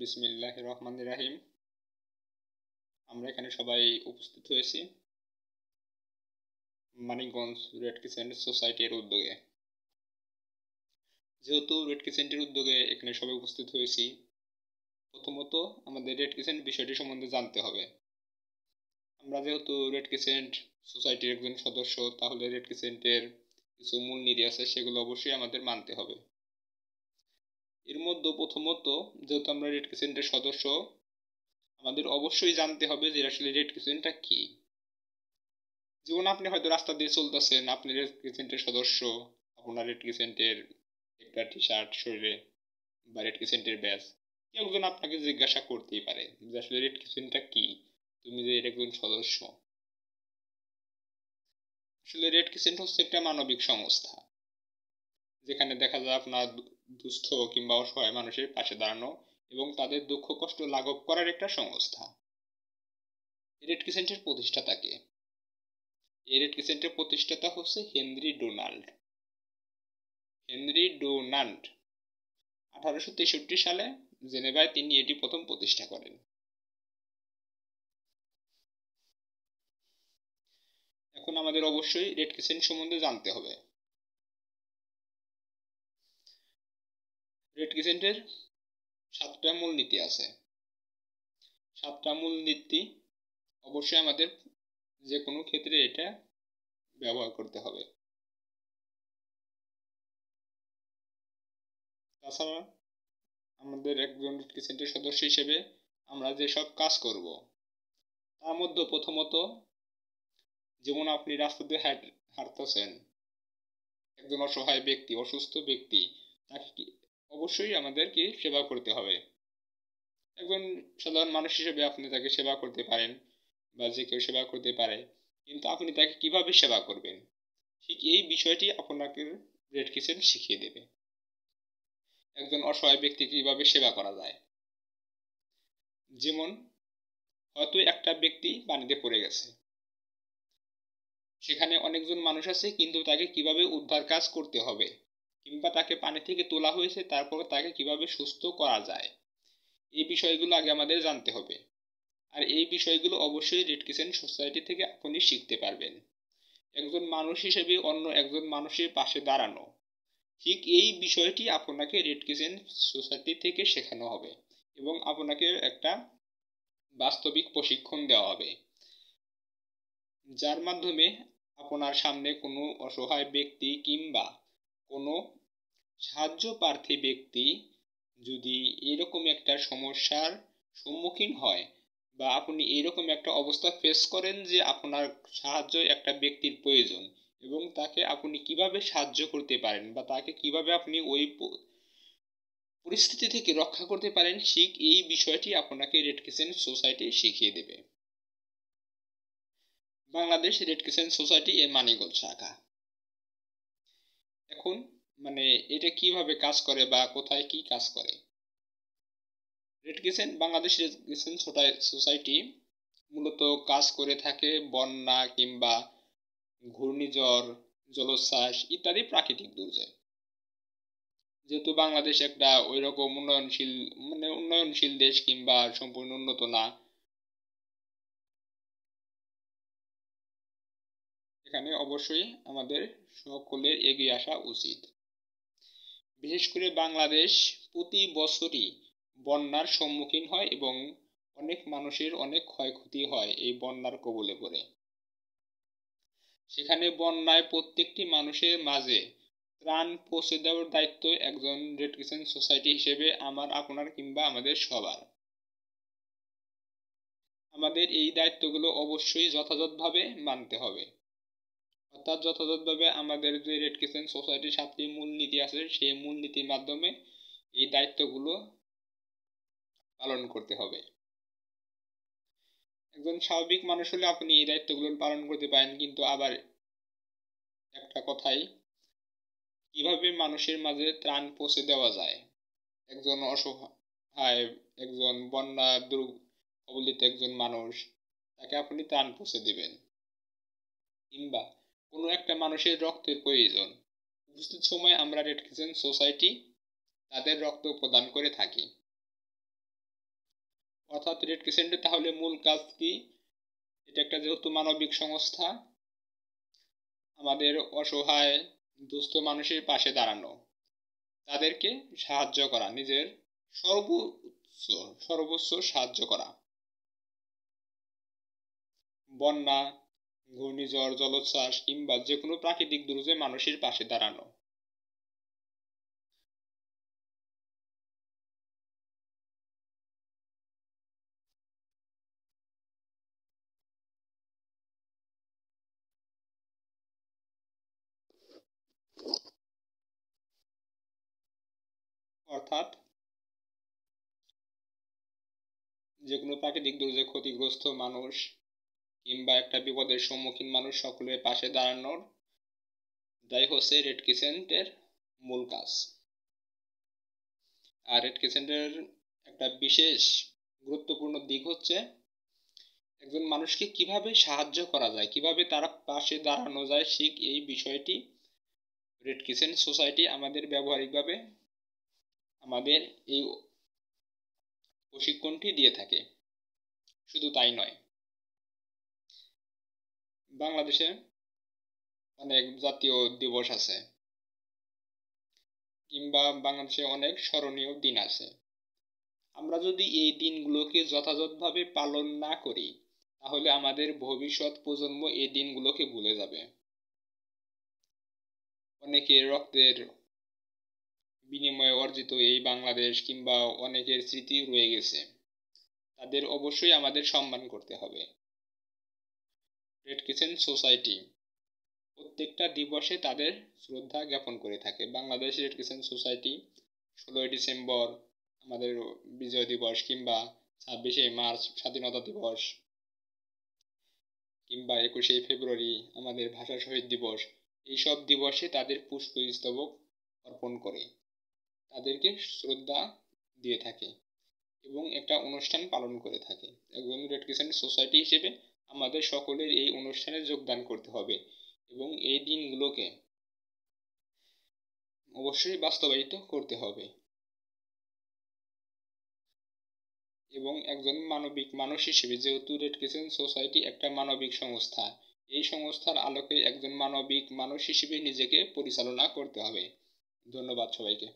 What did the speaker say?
বিসমিল্লাহির রহমানির রাহিম। আমরা এখানে সবাই উপস্থিত হয়েছি মানিকগঞ্জ রেড ক্রিসেন্ট সোসাইটির উদ্যোগে। যেহেতু রেড ক্রিসেন্টের উদ্যোগে এখানে সবাই উপস্থিত হয়েছি, প্রথমত আমাদের রেড ক্রিসেন্ট বিষয়টি সম্বন্ধে জানতে হবে। আমরা যেহেতু রেড ক্রিসেন্ট সোসাইটির একজন সদস্য, তাহলে রেড ক্রিসেন্টের কিছু মূলনীতি আছে, সেগুলো অবশ্যই আমাদের মানতে হবে। এর মধ্যে প্রথমত, যেহেতু আমরা রেড ক্রিসেন্টের সদস্য, আমাদের অবশ্যই জানতে হবে যে আসলে রেড ক্রিসেন্টটা কি। যেমন আপনি হয়তো রাস্তা দিয়ে চলতেছেন, আপনি রেড ক্রিসেন্টের সদস্য, আপনার রেড ক্রিসেন্টের একটা টি শার্ট শরীরে বা রেড ক্রিসেন্টের ব্যাজ, কেউ একজন আপনাকে জিজ্ঞাসা করতেই পারে যে আসলে রেড ক্রিসেন্টটা কি, তুমি যে এর একজন সদস্য। আসলে রেড ক্রিসেন্ট হচ্ছে একটা মানবিক সংস্থা, যেখানে দেখা যায় আপনার দুস্থ কিংবা অসহায় মানুষের পাশে দাঁড়ানো এবং তাদের দুঃখ কষ্ট লাঘব করার একটা সংস্থা। রেড ক্রিসেন্টের প্রতিষ্ঠাতাকে, এই রেড ক্রিসেন্টের প্রতিষ্ঠাতা হচ্ছে হেনরি ডোনাল্ড। 1863 সালে জেনেভায় তিনি এটি প্রথম প্রতিষ্ঠা করেন। এখন আমাদের অবশ্যই রেড ক্রিসেন্ট সম্বন্ধে জানতে হবে। রেড ক্রিসেন্টের 7টা মূলনীতি আছে। 7টা মূলনীতি অবশ্যই আমাদের যে কোনো ক্ষেত্রে এটা ব্যবহার করতে হবে। তাছাড়া আমাদের একজন রেড ক্রিসেন্টের সদস্য হিসেবে আমরা যেসব কাজ করব, তার মধ্যে প্রথমত, যেমন আপনি রাস্তা দিয়ে হাঁটতেছেন, একজন অসহায় ব্যক্তি, অসুস্থ ব্যক্তি, তাকে অবশ্যই আমাদেরকে সেবা করতে হবে। একজন সাধারণ মানুষ হিসেবে আপনি তাকে সেবা করতে পারেন বা যে কেউ সেবা করতে পারে, কিন্তু আপনি তাকে কিভাবে সেবা করবেন, ঠিক এই বিষয়টি আপনাকে রেড ক্রিসেন্ট শিখিয়ে দেবে। একজন অসহায় ব্যক্তি কিভাবে সেবা করা যায়। যেমন হয়তো একটা ব্যক্তি পানিতে পড়ে গেছে, সেখানে অনেকজন মানুষ আছে, কিন্তু তাকে কিভাবে উদ্ধার কাজ করতে হবে, কিংবা তাকে পানি থেকে তোলা হয়েছে, তারপর তাকে কিভাবে সুস্থ করা যায়, এই বিষয়গুলো আগে আমাদের জানতে হবে। আর এই বিষয়গুলো অবশ্যই রেড ক্রিসেন্ট সোসাইটি থেকে আপনি শিখতে পারবেন। একজন মানুষ হিসেবে অন্য একজন মানুষের পাশে দাঁড়ানো, ঠিক এই বিষয়টি আপনাকে রেড ক্রিসেন্ট সোসাইটি থেকে শেখানো হবে এবং আপনাকে একটা বাস্তবিক প্রশিক্ষণ দেওয়া হবে, যার মাধ্যমে আপনার সামনে কোনো অসহায় ব্যক্তি কিংবা কোনো সাহায্য প্রার্থী ব্যক্তি যদি এরকম একটা সমস্যার সম্মুখীন হয় বা আপনি এরকম একটা অবস্থা ফেস করেন যে আপনার সাহায্য একটা ব্যক্তির প্রয়োজন এবং তাকে আপনি কিভাবে সাহায্য করতে পারেন বা তাকে কিভাবে আপনি ওই পরিস্থিতি থেকে রক্ষা করতে পারেন, ঠিক এই বিষয়টি আপনাকে রেড ক্রিসেন্ট সোসাইটি শিখিয়ে দেবে। বাংলাদেশ রেড ক্রিসেন্ট সোসাইটি এর মানিকগঞ্জ শাখা। এখন এটা কিভাবে কাজ করে বা কোথায় কি কাজ করে। Red crescent, Bangladesh Red Crescent society মূলত কাজ করে থাকে বন্যা কিংবা ঘূর্ণিঝড়, জলোচ্ছ্বাস ইত্যাদি প্রাকৃতিক দুর্যোগ। যেহেতু বাংলাদেশ একটা ওইরকম উন্নয়নশীল দেশ কিংবা সম্পূর্ণ উন্নত না, এখানে অবশ্যই আমাদের সকলের এগিয়ে আসা উচিত। বিশেষ করে বাংলাদেশ প্রতি বছরই বন্যার সম্মুখীন হয় এবং অনেক মানুষের অনেক ক্ষয়ক্ষতি হয় এই বন্যার কবলে পড়ে। সেখানে বন্যায় প্রত্যেকটি মানুষের মাঝে ত্রাণ পৌঁছে দেওয়ার দায়িত্ব একজন রেড ক্রিসেন্ট সোসাইটি হিসেবে আমার, আপনার কিংবা আমাদের সবার। আমাদের এই দায়িত্বগুলো অবশ্যই যথাযথভাবে মানতে হবে। অর্থাৎ যথাযথভাবে আমাদের যে রেড ক্রিসেন্ট সোসাইটির 7টি মূলনীতি আছে, সেই মূলনীতির মাধ্যমে এই দায়িত্বগুলো পালন করতে হবে। একজন স্বাভাবিক মানুষ হলে আপনি এই দায়িত্বগুলো পালন করতে পারেন, কিন্তু আবার একটা কথাই, কিভাবে মানুষের মাঝে ত্রাণ পৌঁছে দেওয়া যায়, একজন অসহায়, একজন বন্যা কবলিত একজন মানুষ, তাকে আপনি ত্রাণ পৌঁছে দিবেন, কিংবা কোনো একটা মানুষের রক্তের প্রয়োজন, উপস্থিত সময় আমরা রেড ক্রিসেন্ট সোসাইটি তাদের রক্ত প্রদান করে থাকি। অর্থাৎ রেড ক্রিসেন্টের তাহলে মূল কাজ কি? এটা একটা যেহেতু মানবিক সংস্থা, আমাদের অসহায় দুস্থ মানুষের পাশে দাঁড়ানো, তাদেরকে সাহায্য করা, নিজের সর্বোচ্চ সাহায্য করা। বন্যা, ঘূর্ণিঝড়, জলোচ্ছ্বাস কিংবা যে কোনো প্রাকৃতিক দুর্যোগে মানুষের পাশে দাঁড়ানো। অর্থাৎ যে কোনো প্রাকৃতিক দুর্যোগে ক্ষতিগ্রস্ত মানুষ কিংবা একটা বিপদের সম্মুখীন মানুষ সকলের পাশে দাঁড়ানোর দায় হচ্ছে রেড ক্রিসেন্টের মূল কাজ। আর রেড ক্রিসেন্টের একটা বিশেষ গুরুত্বপূর্ণ দিক হচ্ছে একজন মানুষকে কিভাবে সাহায্য করা যায়, কিভাবে তার পাশে দাঁড়ানো যায়, ঠিক এই বিষয়টি রেড ক্রিসেন্ট সোসাইটি আমাদের ব্যবহারিকভাবে আমাদের এই প্রশিক্ষণটি দিয়ে থাকে। শুধু তাই নয়, বাংলাদেশে অনেক জাতীয় দিবস আছে কিংবা বাংলাদেশে অনেক স্মরণীয় দিন আছে। আমরা যদি এই দিনগুলোকে যথাযথভাবে পালন না করি, তাহলে আমাদের ভবিষ্যৎ প্রজন্ম এই দিনগুলোকে ভুলে যাবে। অনেকের রক্তের বিনিময়ে অর্জিত এই বাংলাদেশ কিংবা অনেকের স্মৃতি রয়ে গেছে, তাদের অবশ্যই আমাদের সম্মান করতে হবে। রেড ক্রিসেন্ট সোসাইটি প্রত্যেকটা দিবসে তাদের শ্রদ্ধা জ্ঞাপন করে থাকে। বাংলাদেশ রেড ক্রিসেন্ট সোসাইটি 16ই ডিসেম্বর আমাদের বিজয় দিবস কিংবা 26শে মার্চ স্বাধীনতা দিবস কিংবা 21শে ফেব্রুয়ারি আমাদের ভাষা শহীদ দিবস, এইসব দিবসে তাদের পুষ্পস্তবক অর্পণ করে তাদেরকে শ্রদ্ধা দিয়ে থাকে এবং একটা অনুষ্ঠান পালন করে থাকে। একজন রেড ক্রিসেন্ট সোসাইটি হিসেবে আমাদের সকলের এই অনুষ্ঠানে যোগদান করতে হবে এবং এই দিনগুলোকে অবশ্যই বাস্তবায়িত করতে হবে। এবং একজন মানবিক মানুষ হিসেবে, যেহেতু রেড ক্রিসেন্ট সোসাইটি একটা মানবিক সংস্থা, এই সংস্থার আলোকে একজন মানবিক মানুষ হিসেবে নিজেকে পরিচালনা করতে হবে। ধন্যবাদ সবাইকে।